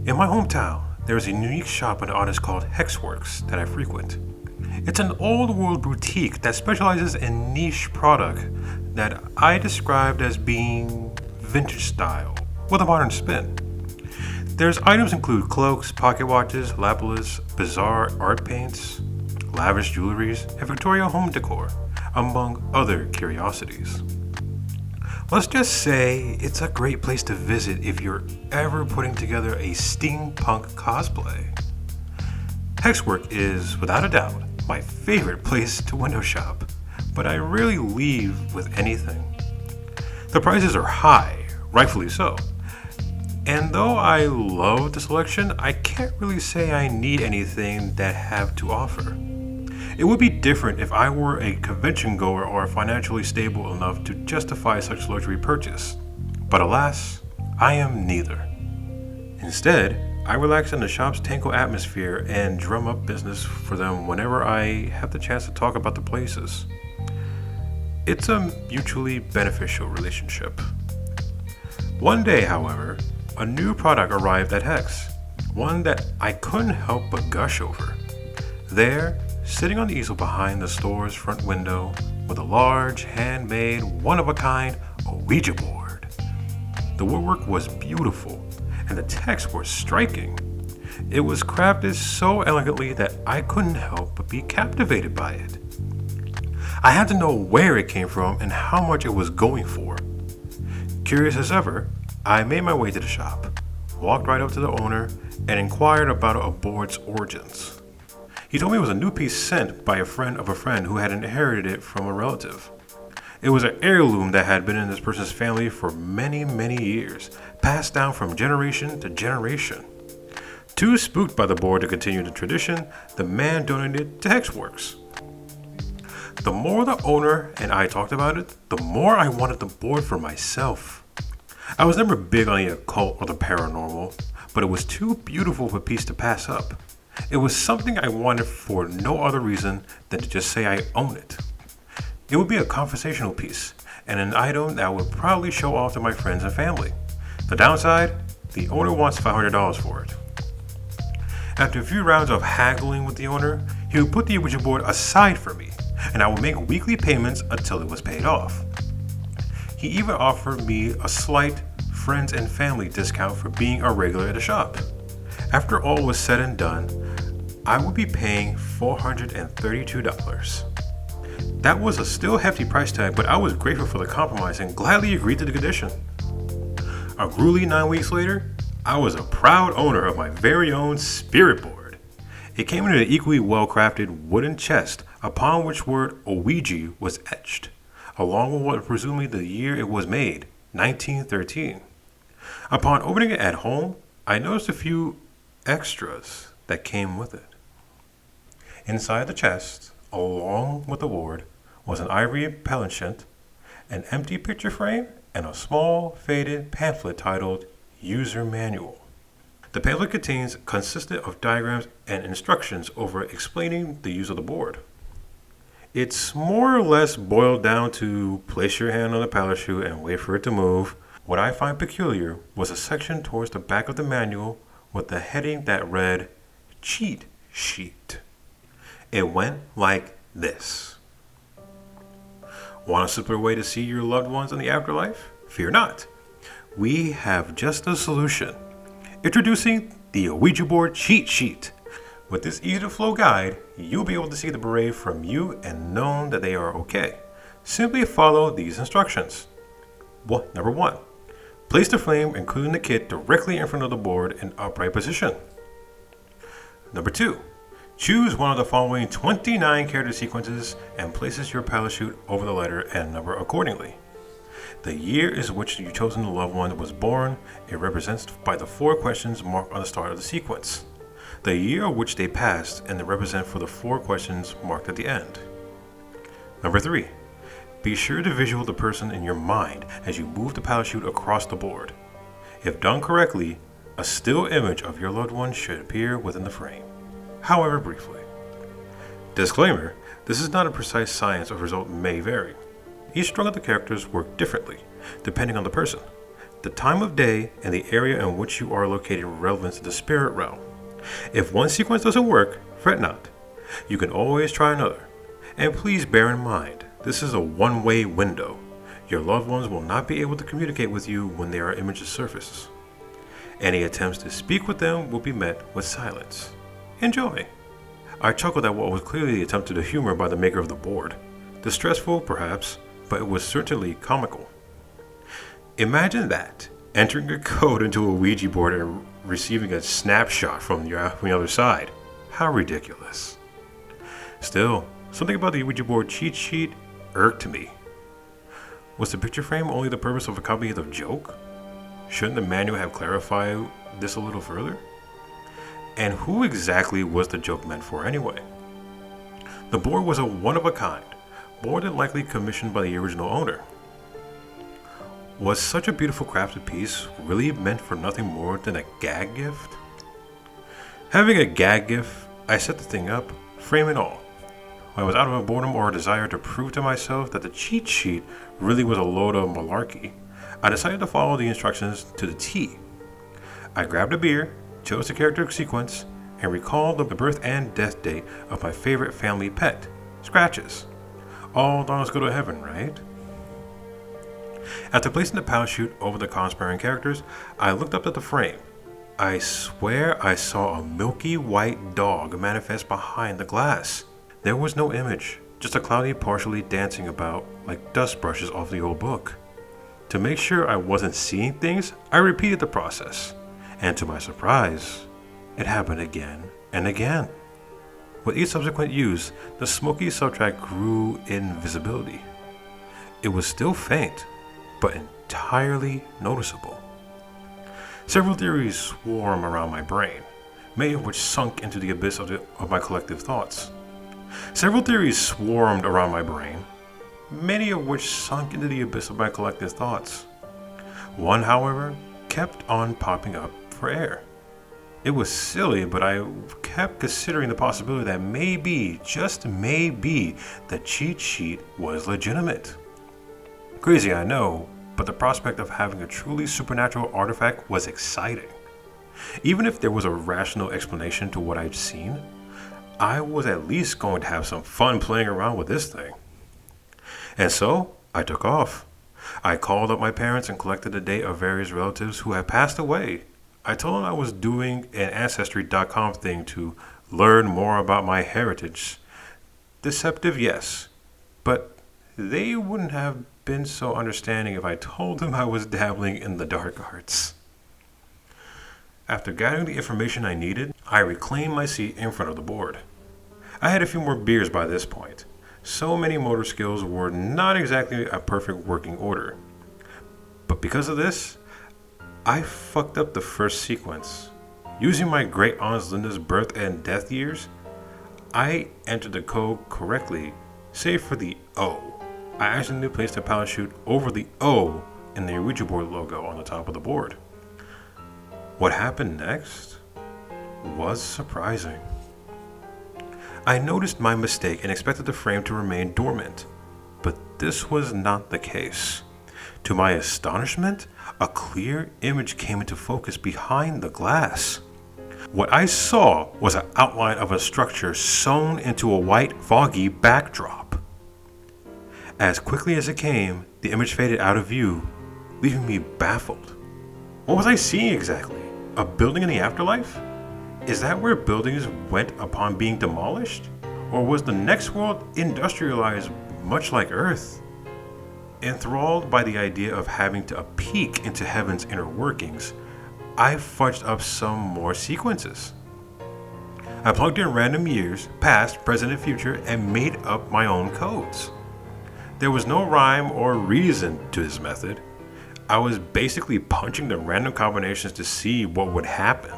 In my hometown, there is a unique shop and artist called Hexworks that I frequent. It's an old world boutique that specializes in niche product that I described as being vintage style with a modern spin. Their items include cloaks, pocket watches, lapis, bizarre art paints, lavish jewelries, and Victorian home decor, among other curiosities. Let's just say it's a great place to visit if you're ever putting together a steampunk cosplay. Hexwork is, without a doubt, my favorite place to window shop, but I rarely leave with anything. The prices are high, rightfully so. And though I love the selection, I can't really say I need anything that have to offer. It would be different if I were a convention goer or financially stable enough to justify such luxury purchase. But alas, I am neither. Instead, I relax in the shop's tangled atmosphere and drum up business for them whenever I have the chance to talk about the places. It's a mutually beneficial relationship. One day, however, a new product arrived at Hex, one that I couldn't help but gush over. There, sitting on the easel behind the store's front window, was a large, handmade, one-of-a-kind Ouija board. The woodwork was beautiful, and the text were striking. It was crafted so elegantly that I couldn't help but be captivated by it. I had to know where it came from and how much it was going for. Curious as ever, I made my way to the shop, walked right up to the owner, and inquired about a board's origins. He told me it was a new piece sent by a friend of a friend who had inherited it from a relative. It was an heirloom that had been in this person's family for many, many years, passed down from generation to generation. Too spooked by the board to continue the tradition, the man donated it to Hexworks. The more the owner and I talked about it, the more I wanted the board for myself. I was never big on the occult or the paranormal, but it was too beautiful of a piece to pass up. It was something I wanted for no other reason than to just say I own it. It would be a conversational piece and an item that I would proudly show off to my friends and family. The downside, the owner wants $500 for it. After a few rounds of haggling with the owner, he would put the Ouija board aside for me, and I would make weekly payments until it was paid off. He even offered me a slight friends and family discount for being a regular at the shop. After all was said and done, I would be paying $432. That was a still hefty price tag, but I was grateful for the compromise and gladly agreed to the condition. A grueling 9 weeks later, I was a proud owner of my very own spirit board. It came in an equally well-crafted wooden chest upon which word Ouija was etched, along with what presumably the year it was made, 1913. Upon opening it at home, I noticed a few extras that came with it. Inside the chest, along with the board, was an ivory penchant, an empty picture frame, and a small, faded pamphlet titled User Manual. The pamphlet consisted of diagrams and instructions over explaining the use of the board. It's more or less boiled down to place your hand on the parachute and wait for it to move. What I find peculiar was a section towards the back of the manual with the heading that read Cheat Sheet. It went like this. Want a simpler way to see your loved ones in the afterlife? Fear not. We have just a solution. Introducing the Ouija board cheat sheet. With this easy-to-flow guide, you'll be able to see the beret from you and know that they are okay. Simply follow these instructions. Number 1. Place the flame, including the kit, directly in front of the board in upright position. Number 2. Choose one of the following 29 character sequences and places your parachute over the letter and number accordingly. The year is which your chosen loved one was born. It represents by the 4 questions marked on the start of the sequence. The year which they passed, and they represent for the 4 questions marked at the end. Number 3. Be sure to visual the person in your mind as you move the parachute across the board. If done correctly, a still image of your loved one should appear within the frame, however briefly. Disclaimer, this is not a precise science, or result may vary. Each strung of the characters work differently, depending on the person. the time of day and the area in which you are located relevant to the spirit realm. If one sequence doesn't work, fret not. You can always try another. And please bear in mind, this is a one-way window. Your loved ones will not be able to communicate with you when their images surface. Any attempts to speak with them will be met with silence. Enjoy! I chuckled at what was clearly the attempt at humor by the maker of the board. Distressful, perhaps, but it was certainly comical. Imagine that, entering a code into a Ouija board and receiving a snapshot from the other side. How ridiculous. Still, something about the Ouija board cheat sheet irked me. Was the picture frame only the purpose of accompanying the joke? Shouldn't the manual have clarified this a little further? And who exactly was the joke meant for anyway? The board was a one-of-a-kind, more than likely commissioned by the original owner. Was such a beautiful crafted piece really meant for nothing more than a gag gift? Having a gag gift, I set the thing up, frame and all. When I was out of a boredom or a desire to prove to myself that the cheat sheet really was a load of malarkey, I decided to follow the instructions to the T. I grabbed a beer, chose the character sequence, and recalled the birth and death date of my favorite family pet, Scratches. All dogs go to heaven, right? After placing the parachute over the conspiring characters, I looked up at the frame. I swear I saw a milky white dog manifest behind the glass. There was no image, just a cloudy partially dancing about like dust brushes off the old book. To make sure I wasn't seeing things, I repeated the process. And to my surprise, it happened again and again. With each subsequent use, the smoky subtract grew in visibility. It was still faint, but entirely noticeable. Several theories swarm around my brain, many of which sunk into the abyss of my collective thoughts. Several theories swarmed around my brain, many of which sunk into the abyss of my collective thoughts. One, however, kept on popping up for air. It was silly, but I kept considering the possibility that maybe, just maybe, the cheat sheet was legitimate. Crazy, I know, but the prospect of having a truly supernatural artifact was exciting. Even if there was a rational explanation to what I'd seen, I was at least going to have some fun playing around with this thing. And so, I took off. I called up my parents and collected the date of various relatives who had passed away. I told them I was doing an Ancestry.com thing to learn more about my heritage. Deceptive, yes, but they wouldn't have been so understanding if I told them I was dabbling in the dark arts. After gathering the information I needed, I reclaimed my seat in front of the board. I had a few more beers by this point. So many motor skills were not exactly a perfect working order. But because of this, I fucked up the first sequence. Using my great aunt Linda's birth and death years, I entered the code correctly, save for the O. I accidentally placed a parachute over the O in the Ouija board logo on the top of the board. What happened next was surprising. I noticed my mistake and expected the frame to remain dormant, but this was not the case. To my astonishment, a clear image came into focus behind the glass. What I saw was an outline of a structure sewn into a white, foggy backdrop. As quickly as it came, the image faded out of view, leaving me baffled. What was I seeing exactly? A building in the afterlife? Is that where buildings went upon being demolished? Or was the next world industrialized much like Earth? Enthralled by the idea of having to peek into heaven's inner workings, I fudged up some more sequences. I plugged in random years, past, present, and future, and made up my own codes. There was no rhyme or reason to this method. I was basically punching the random combinations to see what would happen.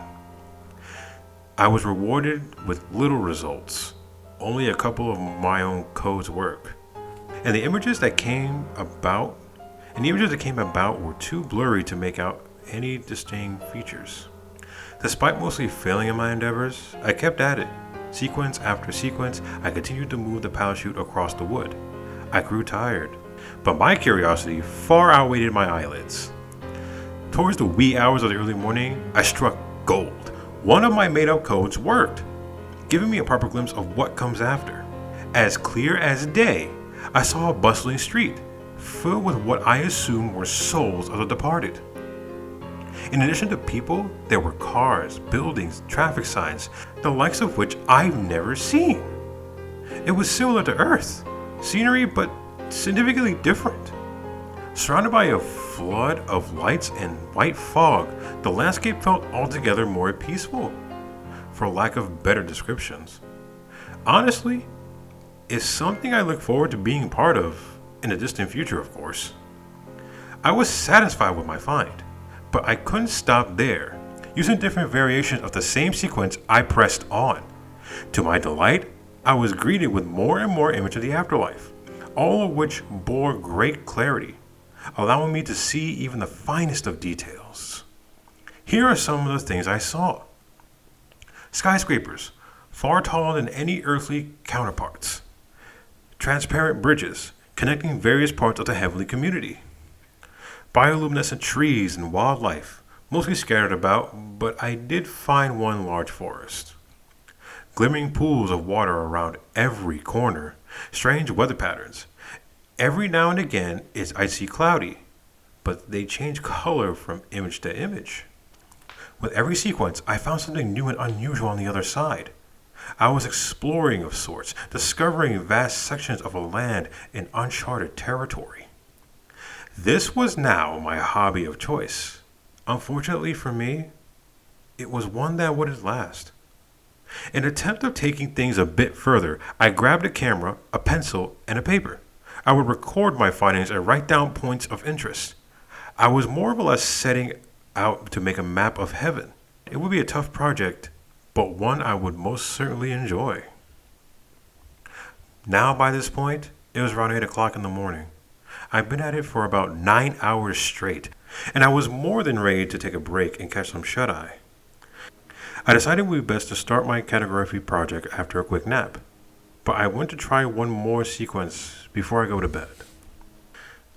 I was rewarded with little results. Only a couple of my own codes worked. And the images that came about were too blurry to make out any distinct features. Despite mostly failing in my endeavors, I kept at it. Sequence after sequence, I continued to move the parachute across the wood. I grew tired, but my curiosity far outweighed my eyelids. Towards the wee hours of the early morning, I struck gold. One of my made-up codes worked, giving me a proper glimpse of what comes after. As clear as day, I saw a bustling street, filled with what I assumed were souls of the departed. In addition to people, there were cars, buildings, traffic signs, the likes of which I've never seen. It was similar to Earth, scenery but significantly different. Surrounded by a flood of lights and white fog, the landscape felt altogether more peaceful, for lack of better descriptions. Honestly, it's something I look forward to being part of, in the distant future, of course. I was satisfied with my find, but I couldn't stop there. Using different variations of the same sequence, I pressed on. To my delight, I was greeted with more and more images of the afterlife, all of which bore great clarity, allowing me to see even the finest of details. Here are some of the things I saw. Skyscrapers, far taller than any earthly counterparts. Transparent bridges, connecting various parts of the heavenly community. Bioluminescent trees and wildlife, mostly scattered about, but I did find one large forest. Glimmering pools of water around every corner, strange weather patterns. Every now and again it's icy cloudy, but they change color from image to image. With every sequence, I found something new and unusual on the other side. I was exploring of sorts, discovering vast sections of a land in uncharted territory. This was now my hobby of choice. Unfortunately for me, it was one that wouldn't last. In an attempt of taking things a bit further, I grabbed a camera, a pencil, and a paper. I would record my findings and write down points of interest. I was more or less setting out to make a map of heaven. It would be a tough project, but one I would most certainly enjoy. Now by this point, it was around 8 o'clock in the morning. I'd been at it for about 9 hours straight, and I was more than ready to take a break and catch some shut-eye. I decided it would be best to start my cartography project after a quick nap, but I went to try one more sequence before I go to bed.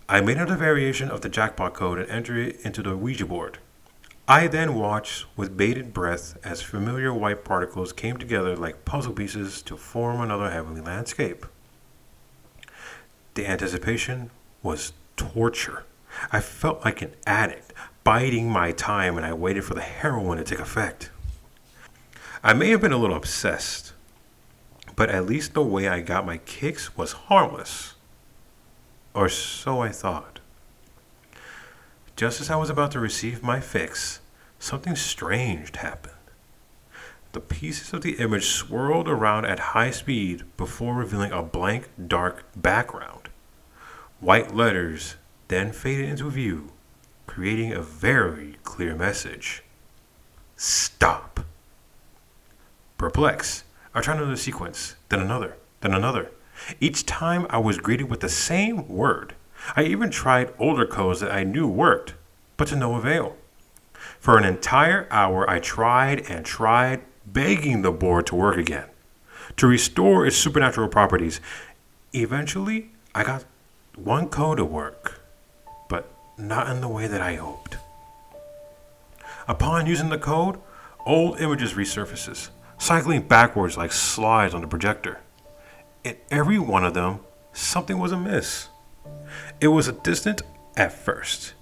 I made another variation of the jackpot code and entered it into the Ouija board. I then watched with bated breath as familiar white particles came together like puzzle pieces to form another heavenly landscape. The anticipation was torture. I felt like an addict, biding my time, and I waited for the heroin to take effect. I may have been a little obsessed, but at least the way I got my kicks was harmless. Or so I thought. Just as I was about to receive my fix, something strange happened. The pieces of the image swirled around at high speed before revealing a blank, dark background. White letters then faded into view, creating a very clear message. Stop. Perplexed, I tried another sequence, then another, then another. Each time I was greeted with the same word. I even tried older codes that I knew worked, but to no avail. For an entire hour I tried and tried, begging the board to work again, to restore its supernatural properties. Eventually, I got one code to work, but not in the way that I hoped. Upon using the code, old images resurfaces, cycling backwards like slides on the projector. In every one of them, something was amiss. It was distant at first,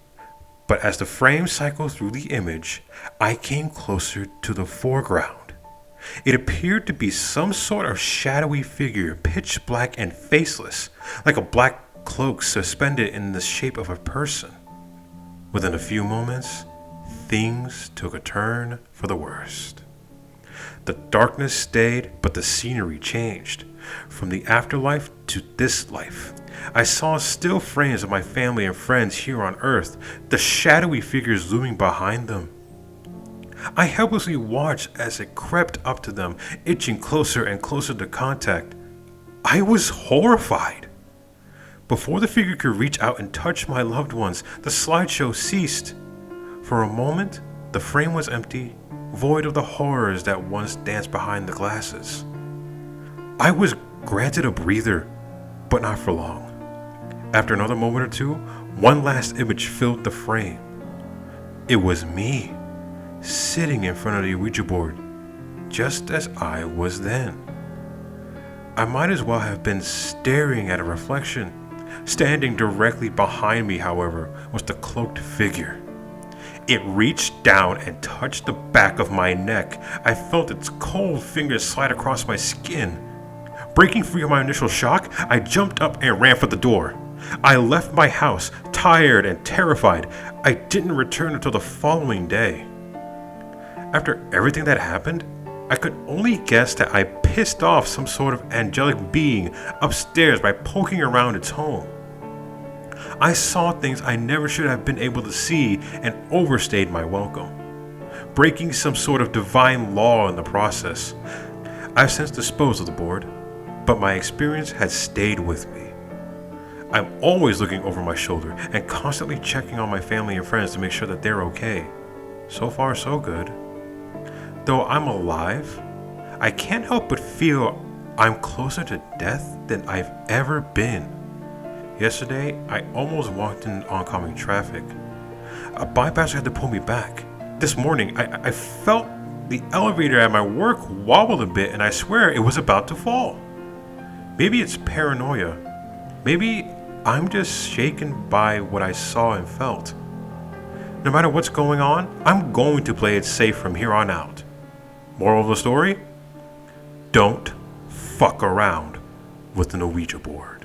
but as the frame cycled through the image, I came closer to the foreground. It appeared to be some sort of shadowy figure, pitch black and faceless, like a black cloak suspended in the shape of a person. Within a few moments, things took a turn for the worst. The darkness stayed, but the scenery changed. From the afterlife to this life, I saw still frames of my family and friends here on Earth, the shadowy figures looming behind them. I helplessly watched as it crept up to them, itching closer and closer to contact. I was horrified. Before the figure could reach out and touch my loved ones, the slideshow ceased. For a moment, the frame was empty, void of the horrors that once danced behind the glasses. I was granted a breather, but not for long. After another moment or two, one last image filled the frame. It was me, sitting in front of the Ouija board, just as I was then. I might as well have been staring at a reflection. Standing directly behind me, however, was the cloaked figure. It reached down and touched the back of my neck. I felt its cold fingers slide across my skin. Breaking free of my initial shock, I jumped up and ran for the door. I left my house, tired and terrified. I didn't return until the following day. After everything that happened, I could only guess that I pissed off some sort of angelic being upstairs by poking around its home. I saw things I never should have been able to see and overstayed my welcome, breaking some sort of divine law in the process. I've since disposed of the board, but my experience has stayed with me. I'm always looking over my shoulder and constantly checking on my family and friends to make sure that they're okay. So far, so good. Though I'm alive, I can't help but feel I'm closer to death than I've ever been. Yesterday, I almost walked in oncoming traffic. A bypasser had to pull me back. This morning, I felt the elevator at my work wobble a bit and I swear it was about to fall. Maybe it's paranoia. Maybe I'm just shaken by what I saw and felt. No matter what's going on, I'm going to play it safe from here on out. Moral of the story? Don't fuck around with an Ouija board.